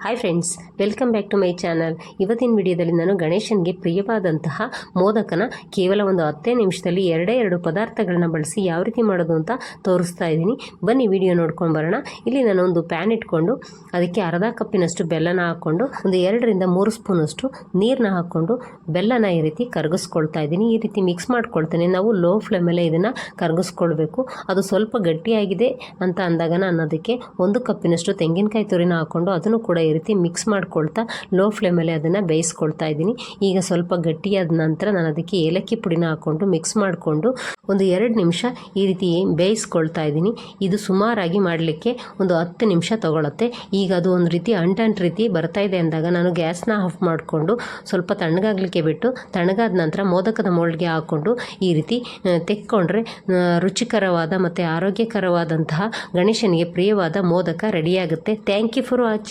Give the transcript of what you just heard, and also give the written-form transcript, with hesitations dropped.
Hi friends, welcome back to my channel. ಇವತ್ತಿನ ವಿಡಿಯೋದಲ್ಲಿ ನಾನು ಗಣೇಶನಿಗೆ ಪ್ರಿಯವಾದಂತಹ ಮೋದಕನ ಕೇವಲ ಒಂದು 10 ನಿಮಿಷದಲ್ಲಿ ಎರಡು ಪದಾರ್ಥಗಳನ್ನ ಬಳಸಿ ಯಾವ ರೀತಿ ಮಾಡೋದು ಅಂತ ತೋರಿಸ್ತಾ ಇದ್ದೀನಿ. ಬನ್ನಿ ವಿಡಿಯೋ ನೋಡ್ಕೊಂಡು ಬರೋಣ. ಇಲ್ಲಿ ನಾನು ಒಂದು ಪ್ಯಾನ್ ಇಟ್ಕೊಂಡು ಅದಕ್ಕೆ ಅರ್ಧ ಕಪ್ಪಿನಷ್ಟು ಬೆಲ್ಲನ ಹಾಕ್ಕೊಂಡು ಒಂದು 2 ರಿಂದ 3 ಸ್ಪೂನಷ್ಟು ನೀರನ್ನ ಹಾಕ್ಕೊಂಡು ಬೆಲ್ಲನ ಈ ರೀತಿ ಕರಗಿಸ್ಕೊಳ್ತಾ ಇದ್ದೀನಿ. ಈ ರೀತಿ ಮಿಕ್ಸ್ ಮಾಡ್ಕೊಳ್ತೇನೆ. ನಾವು ಲೋ ಫ್ಲೇಮಲ್ಲೇ ಇದನ್ನು ಕರಗಿಸ್ಕೊಳ್ಬೇಕು. ಅದು ಸ್ವಲ್ಪ ಗಟ್ಟಿಯಾಗಿದೆ ಅಂತ ಅಂದಾಗ ನಾನು ಅದಕ್ಕೆ 1 ಕಪ್ಪಿನಷ್ಟು ತೆಂಗಿನಕಾಯಿ ತುರಿನ ಹಾಕ್ಕೊಂಡು ಅದನ್ನು ಕೂಡ ಈ ರೀತಿ ಮಿಕ್ಸ್ ಮಾಡ್ಕೊಳ್ತಾ ಲೋ ಫ್ಲೇಮಲ್ಲಿ ಅದನ್ನು ಬೇಯಿಸ್ಕೊಳ್ತಾ ಇದ್ದೀನಿ. ಈಗ ಸ್ವಲ್ಪ ಗಟ್ಟಿಯಾದ ನಂತರ ನಾನು ಅದಕ್ಕೆ ಏಲಕ್ಕಿ ಪುಡಿನ ಹಾಕ್ಕೊಂಡು ಮಿಕ್ಸ್ ಮಾಡಿಕೊಂಡು ಒಂದು 2 ನಿಮಿಷ ಈ ರೀತಿ ಬೇಯಿಸ್ಕೊಳ್ತಾ ಇದ್ದೀನಿ. ಇದು ಸುಮಾರಾಗಿ ಮಾಡಲಿಕ್ಕೆ ಒಂದು 10 ನಿಮಿಷ ತಗೊಳುತ್ತೆ. ಈಗ ಅದು ಒಂದು ರೀತಿ ಅಂಟಂಟು ರೀತಿ ಬರ್ತಾ ಇದೆ ಅಂದಾಗ ನಾನು ಗ್ಯಾಸ್ನ ಆಫ್ ಮಾಡಿಕೊಂಡು ಸ್ವಲ್ಪ ತಣ್ಣಗಾಗಲಿಕ್ಕೆ ಬಿಟ್ಟು ತಣ್ಣಗಾದ ನಂತರ ಮೋದಕದ ಮೋಲ್ಡ್ಗೆ ಹಾಕ್ಕೊಂಡು ಈ ರೀತಿ ತೆಕ್ಕೊಂಡ್ರೆ ರುಚಿಕರವಾದ ಮತ್ತು ಆರೋಗ್ಯಕರವಾದಂತಹ ಗಣೇಶನಿಗೆ ಪ್ರಿಯವಾದ ಮೋದಕ ರೆಡಿಯಾಗುತ್ತೆ. Thank you for watching.